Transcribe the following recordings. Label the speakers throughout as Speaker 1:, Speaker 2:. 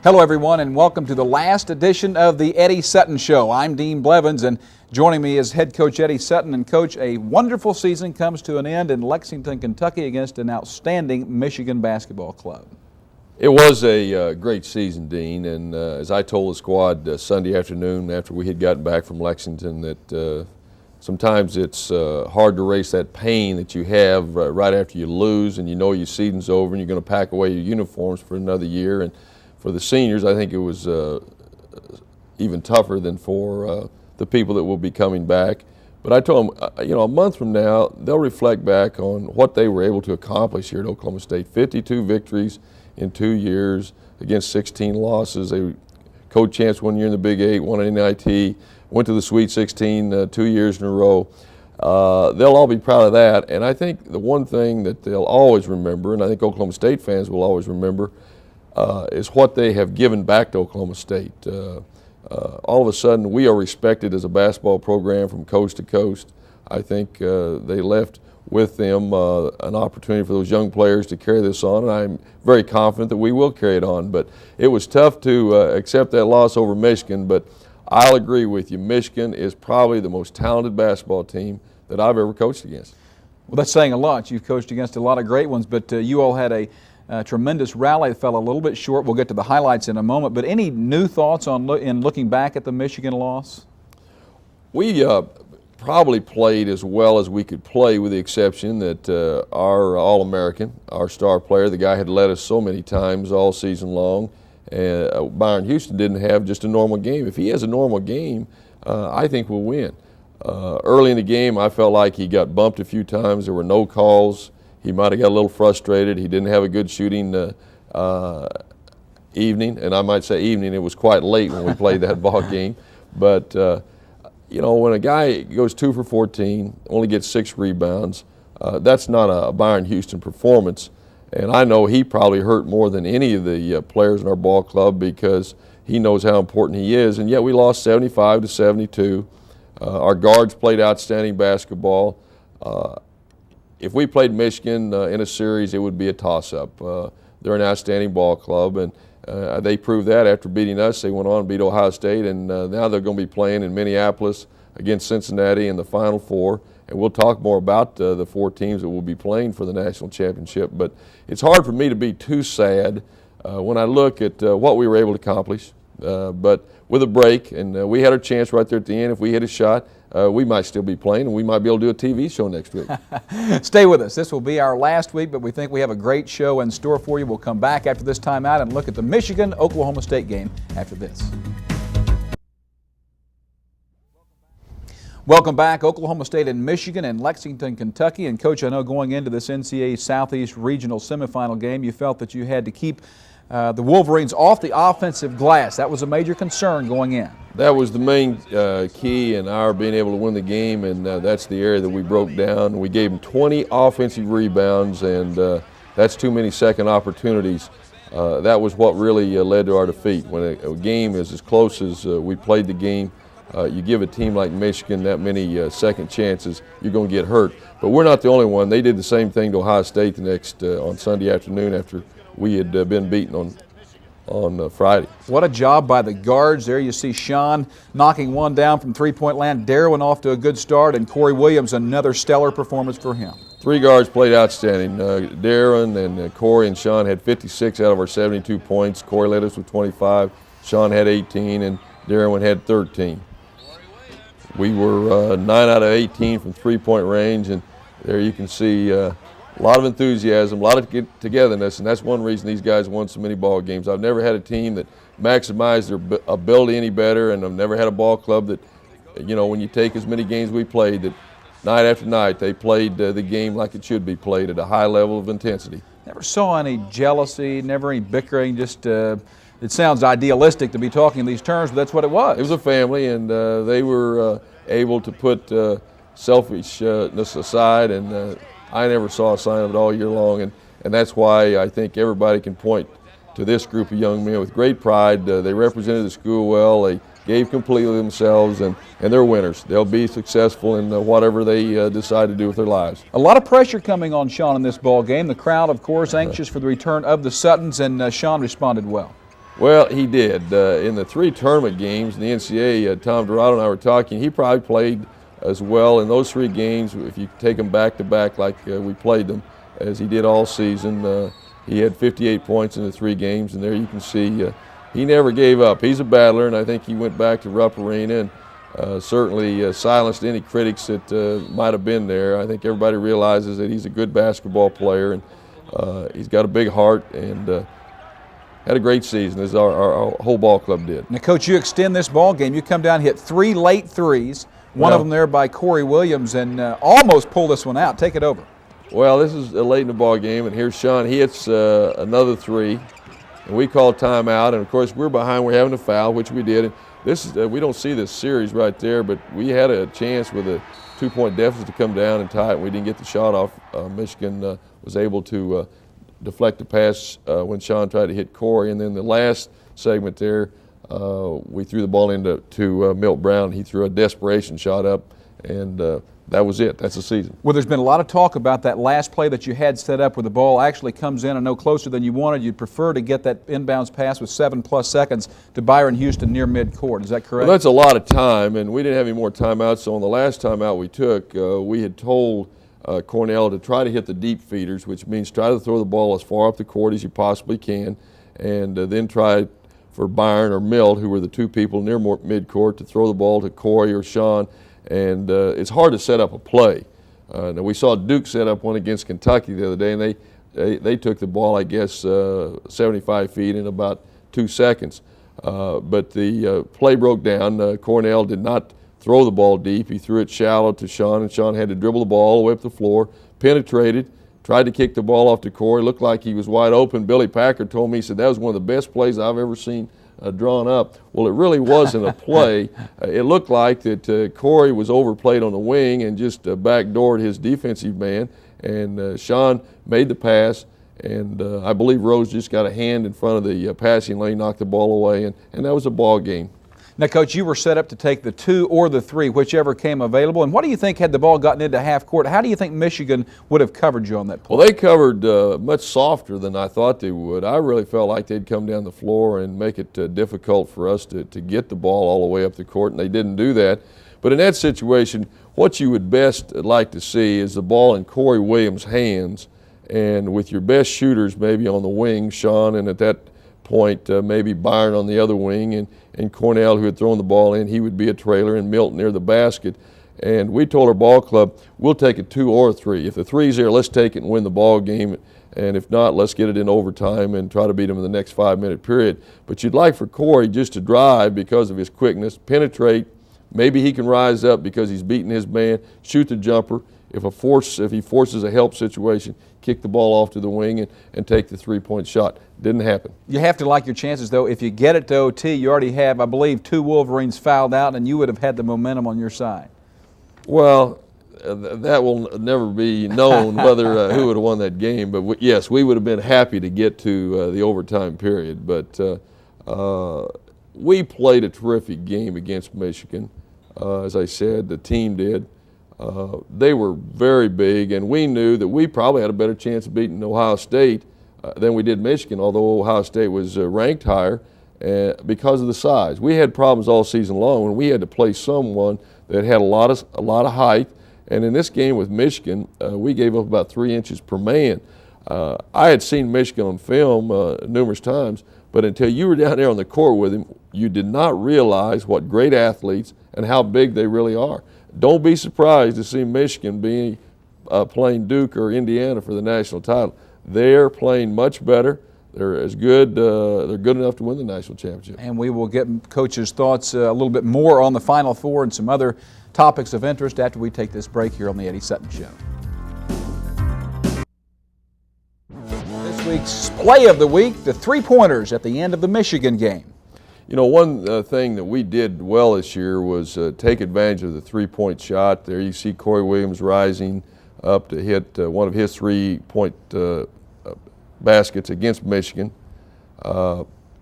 Speaker 1: Hello everyone and welcome to the last edition of the Eddie Sutton Show. I'm Dean Blevins and joining me is head coach Eddie Sutton. And coach, a wonderful season comes to an end in Lexington, Kentucky against an outstanding Michigan basketball club.
Speaker 2: It was a great season, Dean, and as I told the squad Sunday afternoon after we had gotten back from Lexington that sometimes it's hard to erase that pain that you have right after you lose and you know your season's over and you're going to pack away your uniforms for another year. And for the seniors, I think it was even tougher than for the people that will be coming back. But I told them, a month from now, they'll reflect back on what they were able to accomplish here at Oklahoma State. 52 victories in 2 years against 16 losses. They co-chanced 1 year in the Big 8, won an NIT, went to the Sweet 16 2 years in a row. They'll all be proud of that. And I think the one thing that they'll always remember, and I think Oklahoma State fans will always remember, is what they have given back to Oklahoma State. All of a sudden, we are respected as a basketball program from coast to coast. I think they left with them an opportunity for those young players to carry this on, and I'm very confident that we will carry it on. But it was tough to accept that loss over Michigan, but I'll agree with you. Michigan is probably the most talented basketball team that I've ever coached against.
Speaker 1: Well, that's saying a lot. You've coached against a lot of great ones, but you all had a tremendous rally. It fell a little bit short. We'll get to the highlights in a moment. But any new thoughts on in looking back at the Michigan loss?
Speaker 2: We probably played as well as we could play, with the exception that our All-American, our star player, the guy had led us so many times all season long, and Byron Houston didn't have just a normal game. If he has a normal game, I think we'll win. Early in the game, I felt like he got bumped a few times. There were no calls. He might have got a little frustrated. He didn't have a good shooting evening, and I might say evening. It was quite late when we played that ball game. But, when a guy goes 2 for 14, only gets 6 rebounds, that's not a Byron Houston performance. And I know he probably hurt more than any of the players in our ball club because he knows how important he is. And yet we lost 75-72. Our guards played outstanding basketball. If we played Michigan in a series, it would be a toss-up. They're an outstanding ball club, and they proved that after beating us. They went on and beat Ohio State, and now they're going to be playing in Minneapolis against Cincinnati in the Final Four. And we'll talk more about the 4 teams that will be playing for the national championship. But it's hard for me to be too sad when I look at what we were able to accomplish. But with a break, and we had our chance right there at the end. If we hit a shot, we might still be playing, and we might be able to do a TV show next week.
Speaker 1: Stay with us. This will be our last week, but we think we have a great show in store for you. We'll come back after this timeout and look at the Michigan-Oklahoma State game after this. Welcome back. Oklahoma State and Michigan in Lexington, Kentucky. And Coach, I know going into this NCAA Southeast Regional semifinal game, you felt that you had to keep the Wolverines off the offensive glass. That was a major concern going in.
Speaker 2: That was the main key in our being able to win the game, and that's the area that we broke down. We gave them 20 offensive rebounds, and that's too many second opportunities. That was what really led to our defeat. When a game is as close as we played the game, you give a team like Michigan that many second chances, you're going to get hurt. But we're not the only one. They did the same thing to Ohio State the next on Sunday afternoon after we had been beaten on Friday.
Speaker 1: What a job by the guards. There you see Sean knocking one down from three-point land. Darwyn off to a good start, and Corey Williams, another stellar performance for him.
Speaker 2: 3 guards played outstanding. Darwyn and Corey and Sean had 56 out of our 72 points. Corey led us with 25. Sean had 18, and Darwyn had 13. We were 9 out of 18 from three-point range, and there you can see a lot of enthusiasm, a lot of togetherness, and that's one reason these guys won so many ball games. I've never had a team that maximized their ability any better, and I've never had a ball club that, when you take as many games we played, that night after night they played the game like it should be played at a high level of intensity.
Speaker 1: Never saw any jealousy, never any bickering, just it sounds idealistic to be talking in these terms, but that's what it was.
Speaker 2: It was a family, and they were able to put selfishness aside, and I never saw a sign of it all year long, and that's why I think everybody can point to this group of young men with great pride. They represented the school well. They gave completely themselves, and they're winners. They'll be successful in whatever they decide to do with their lives.
Speaker 1: A lot of pressure coming on Sean in this ball game. The crowd, of course, anxious for the return of the Suttons, and Sean responded well.
Speaker 2: Well, he did. In the 3 tournament games in the NCAA, Tom Dorado and I were talking, he probably played as well in those 3 games, if you take them back-to-back like we played them, as he did all season. He had 58 points in the 3 games, and there you can see he never gave up. He's a battler, and I think he went back to Rupp Arena and certainly silenced any critics that might have been there. I think everybody realizes that he's a good basketball player, and he's got a big heart, and had a great season, as our whole ball club did.
Speaker 1: Now, Coach, you extend this ball game. You come down, hit 3 late threes, one of them there by Corey Williams, and almost pull this one out. Take it over.
Speaker 2: Well, this is late in the ball game, and here's Sean. He hits another 3, and we call timeout. And of course, we're behind. We're having a foul, which we did. And this is we don't see this series right there, but we had a chance with a 2-point deficit to come down and tie it. We didn't get the shot off. Michigan was able to deflect the pass when Sean tried to hit Corey, and then the last segment there, we threw the ball into Milt Brown. He threw a desperation shot up, and that was it. That's the season.
Speaker 1: Well, there's been a lot of talk about that last play that you had set up where the ball actually comes in, I know, closer than you wanted. You'd prefer to get that inbounds pass with 7+ seconds to Byron Houston near midcourt. Is that correct?
Speaker 2: Well, that's a lot of time, and we didn't have any more timeouts. So on the last timeout we took, we had told Cornell to try to hit the deep feeders, which means try to throw the ball as far up the court as you possibly can, and then try for Byron or Milt, who were the 2 people near midcourt, to throw the ball to Corey or Sean. And it's hard to set up a play. Now we saw Duke set up one against Kentucky the other day, and they took the ball, I guess, 75 feet in about 2 seconds. But the play broke down. Cornell did not throw the ball deep. He threw it shallow to Sean, and Sean had to dribble the ball all the way up the floor, penetrated, tried to kick the ball off to Corey. Looked like he was wide open. Billy Packard told me, he said, that was one of the best plays I've ever seen drawn up. Well, it really wasn't a play. It looked like that Corey was overplayed on the wing and just backdoored his defensive man, and Sean made the pass, and I believe Rose just got a hand in front of the passing lane, knocked the ball away, and that was a ball game.
Speaker 1: Now, Coach, you were set up to take the 2 or the 3, whichever came available. And what do you think, had the ball gotten into half court, how do you think Michigan would have covered you on that play?
Speaker 2: Well, they covered much softer than I thought they would. I really felt like they'd come down the floor and make it difficult for us to get the ball all the way up the court, and they didn't do that. But in that situation, what you would best like to see is the ball in Corey Williams' hands, and with your best shooters maybe on the wing, Sean, and at that point maybe Byron on the other wing, and Cornell, who had thrown the ball in, he would be a trailer, and Milton near the basket. And we told our ball club, we'll take a 2 or a 3. If the 3's there, let's take it and win the ball game. And if not, let's get it in overtime and try to beat them in the next 5-minute period. But you'd like for Corey just to drive because of his quickness, penetrate. Maybe he can rise up because he's beating his man, shoot the jumper. If he forces a help situation, kick the ball off to the wing and take the 3-point shot. Didn't happen.
Speaker 1: You have to like your chances, though. If you get it to OT, you already have, I believe, 2 Wolverines fouled out, and you would have had the momentum on your side.
Speaker 2: Well, that will never be known whether who would have won that game. But yes, we would have been happy to get to the overtime period. But we played a terrific game against Michigan. As I said, the team did. They were very big, and we knew that we probably had a better chance of beating Ohio State than we did Michigan, although Ohio State was ranked higher because of the size. We had problems all season long, and we had to play someone that had a lot of height. And in this game with Michigan, we gave up about 3 inches per man. I had seen Michigan on film numerous times, but until you were down there on the court with him, you did not realize what great athletes and how big they really are. Don't be surprised to see Michigan playing Duke or Indiana for the national title. They're playing much better. They're as good. They're good enough to win the national championship. And
Speaker 1: we will get Coach's thoughts a little bit more on the Final Four and some other topics of interest after we take this break here on the Eddie Sutton Show. This week's play of the week, the 3-pointers at the end of the Michigan game.
Speaker 2: You know, one thing that we did well this year was take advantage of the 3-point shot. There you see Corey Williams rising up to hit one of his 3-point baskets against Michigan.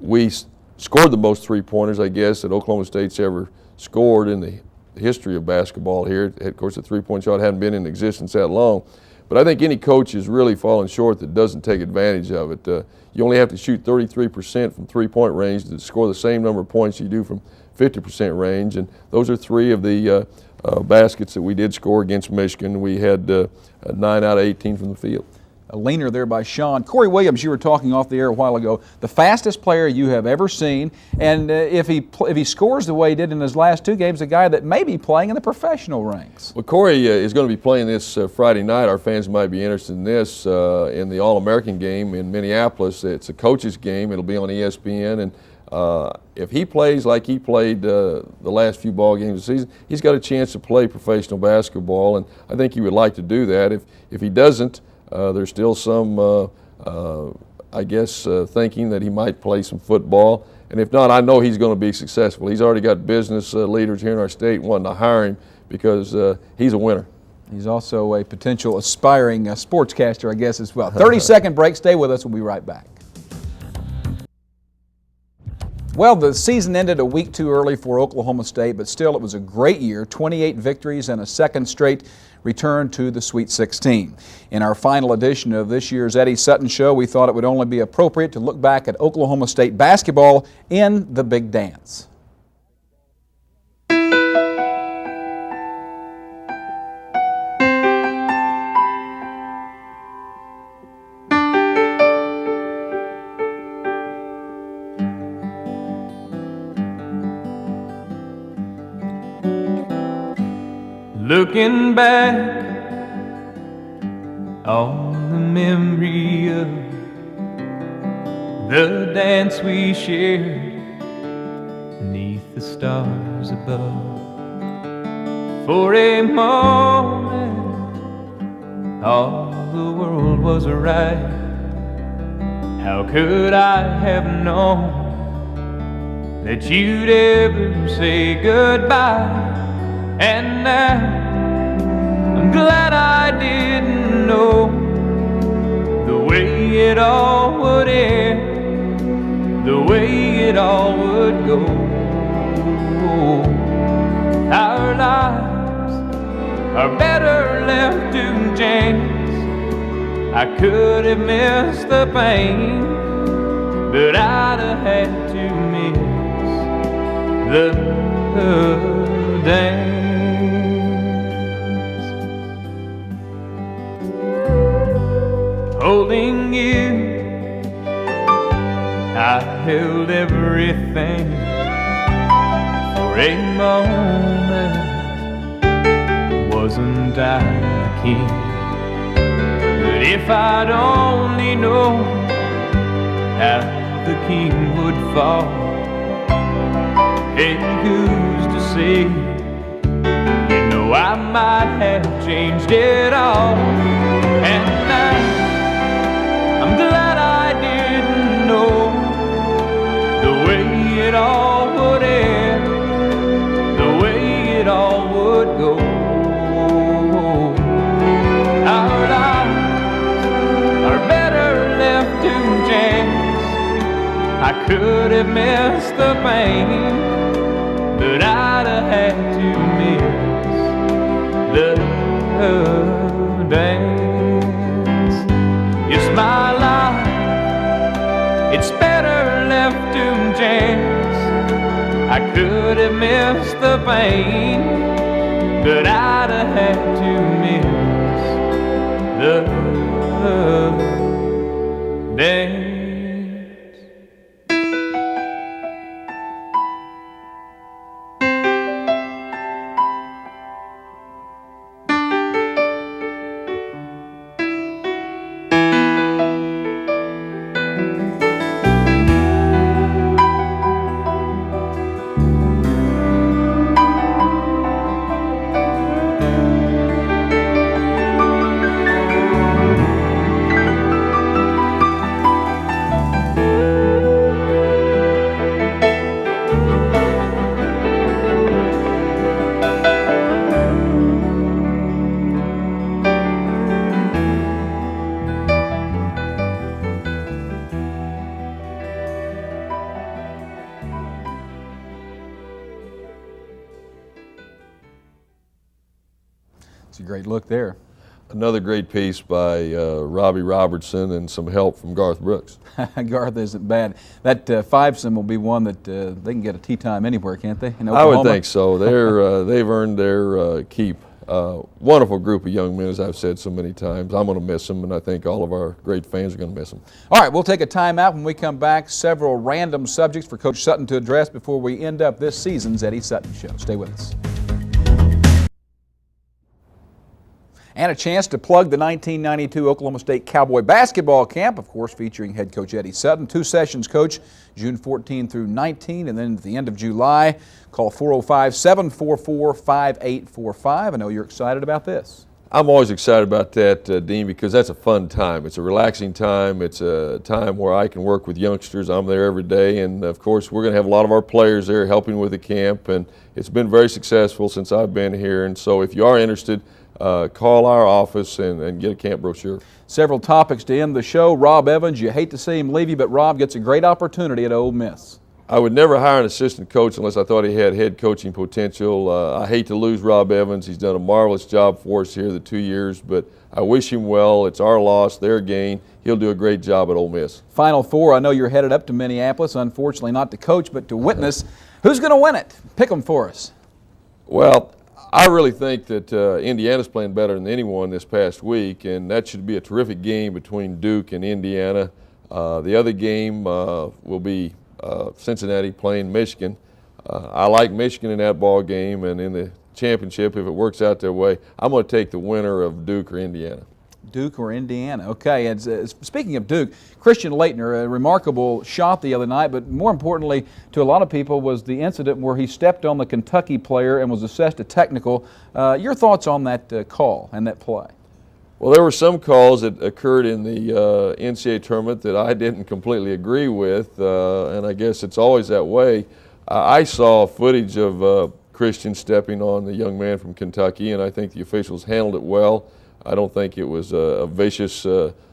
Speaker 2: We scored the most 3-pointers, I guess, that Oklahoma State's ever scored in the history of basketball here. Of course, the 3-point shot hadn't been in existence that long. But I think any coach is really falling short that doesn't take advantage of it. You only have to shoot 33% from three-point range to score the same number of points you do from 50% range, and those are 3 of the baskets that we did score against Michigan. We had 9 out of 18 from the field.
Speaker 1: A leaner there by Sean. Corey Williams, you were talking off the air a while ago, the fastest player you have ever seen, and if he scores the way he did in his last 2 games, a guy that may be playing in the professional ranks.
Speaker 2: Well, Corey is going to be playing this Friday night. Our fans might be interested in this in the All-American game in Minneapolis. It's a coach's game. It'll be on ESPN, and if he plays like he played the last few ball games of the season, he's got a chance to play professional basketball, and I think he would like to do that. If he doesn't, there's still some, I guess, thinking that he might play some football. And if not, I know he's going to be successful. He's already got business leaders here in our state wanting to hire him because he's a winner.
Speaker 1: He's also a potential aspiring sportscaster, I guess, as well. 30-second break. Stay with us. We'll be right back. Well, the season ended a week too early for Oklahoma State, but still it was a great year. 28 victories and a second straight return to the Sweet 16. In our final edition of this year's Eddie Sutton Show, we thought it would only be appropriate to look back at Oklahoma State basketball in the big dance.
Speaker 3: Looking back on the memory of the dance we shared beneath the stars above. For a moment, all the world was right. How could I have known that you'd ever say goodbye? And now I'm glad I didn't know the way it all would end, the way it all would go. Our lives are better left to chance. I could have missed the pain, but I'd have had to miss the dance. Holding you, I held everything for a moment. Wasn't I a king? But if I'd only known how the king would fall, hey, who's to say? You know I might have changed it all. And now I'm glad I didn't know the way it all would end, the way it all would go. Our lives are better left to chance. I could have missed the pain, but I'd have had to miss the dance. It's my life, it's better left to chance. I could have missed the pain, but I'd have had to miss the dance.
Speaker 1: It's a great look there.
Speaker 2: Another great piece by Robbie Robertson and some help from Garth Brooks.
Speaker 1: Garth isn't bad. That fivesome will be one that they can get a tea time anywhere, can't they? In
Speaker 2: I
Speaker 1: Oklahoma?
Speaker 2: would think so. They've earned their keep. Wonderful group of young men, as I've said so many times. I'm going to miss them, and I think all of our great fans are going to miss them.
Speaker 1: All right, we'll take a timeout. When we come back, several random subjects for Coach Sutton to address before we end up this season's Eddie Sutton Show. Stay with us. And a chance to plug the 1992 Oklahoma State Cowboy basketball camp, of course, featuring head coach Eddie Sutton. 2 sessions, Coach, June 14 through 19, and then at the end of July, call 405-744-5845. I know you're excited about this.
Speaker 2: I'm always excited about that, Dean, because that's a fun time. It's a relaxing time. It's a time where I can work with youngsters. I'm there every day, and of course, we're going to have a lot of our players there helping with the camp, and it's been very successful since I've been here. And so if you are interested, call our office and get a camp brochure.
Speaker 1: Several topics to end the show. Rob Evans, you hate to see him leave you, but Rob gets a great opportunity at Ole Miss.
Speaker 2: I would never hire an assistant coach unless I thought he had head coaching potential. I hate to lose Rob Evans. He's done a marvelous job for us here the 2 years, but I wish him well. It's our loss, their gain. He'll do a great job at Ole Miss.
Speaker 1: Final four. I know you're headed up to Minneapolis, unfortunately not to coach, but to witness. Who's going to win it? Pick them for us.
Speaker 2: Well, I really think that Indiana's playing better than anyone this past week, and that should be a terrific game between Duke and Indiana. The other game will be Cincinnati playing Michigan. I like Michigan in that ball game, and in the championship, if it works out their way, I'm going to take the winner of Duke or Indiana.
Speaker 1: Duke or Indiana. Okay, and speaking of Duke, Christian Laettner, a remarkable shot the other night, but more importantly to a lot of people was the incident where he stepped on the Kentucky player and was assessed a technical. Your thoughts on that call and that play?
Speaker 2: Well, there were some calls that occurred in the NCAA tournament that I didn't completely agree with, and I guess it's always that way. I saw footage of Christian stepping on the young man from Kentucky, and I think the officials handled it well. I don't think it was a vicious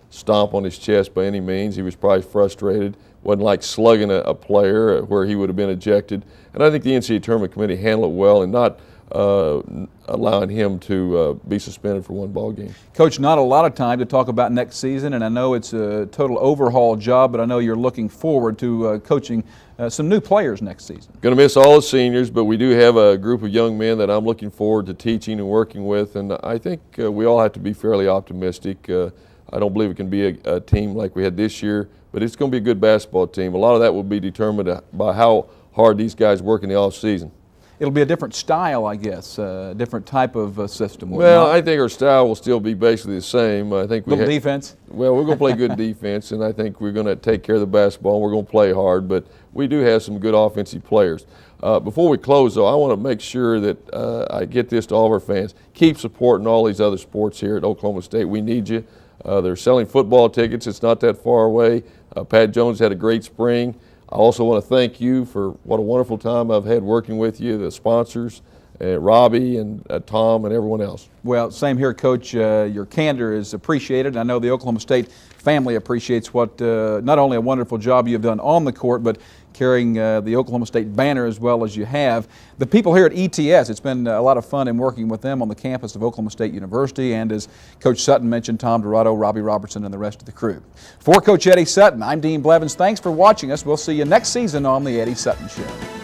Speaker 2: stomp on his chest by any means. He was probably frustrated. Wasn't like slugging a player where he would have been ejected. And I think the NCAA tournament committee handled it well and not allowing him to be suspended for one ball game.
Speaker 1: Coach, not a lot of time to talk about next season, and I know it's a total overhaul job, but I know you're looking forward to coaching some new players next season.
Speaker 2: Going to miss all the seniors, but we do have a group of young men that I'm looking forward to teaching and working with, and I think we all have to be fairly optimistic. I don't believe it can be a team like we had this year, but it's going to be a good basketball team. A lot of that will be determined by how hard these guys work in the off season.
Speaker 1: It'll be a different style, I guess, a different type of system.
Speaker 2: Well, I think our style will still be basically the same. I think
Speaker 1: little defense.
Speaker 2: Well, we're going to play good defense, and I think we're going to take care of the basketball. And we're going to play hard, but we do have some good offensive players. Before we close, though, I want to make sure that I get this to all of our fans. Keep supporting all these other sports here at Oklahoma State. We need you. They're selling football tickets. It's not that far away. Pat Jones had a great spring. I also want to thank you for what a wonderful time I've had working with you, the sponsors, Robbie and Tom and everyone else.
Speaker 1: Well, same here, Coach. Your candor is appreciated. I know the Oklahoma State family appreciates what not only a wonderful job you've done on the court, but carrying the Oklahoma State banner as well as you have. The people here at ETS, it's been a lot of fun in working with them on the campus of Oklahoma State University, and as Coach Sutton mentioned, Tom Dorado, Robbie Robertson, and the rest of the crew. For Coach Eddie Sutton, I'm Dean Blevins. Thanks for watching us. We'll see you next season on the Eddie Sutton Show.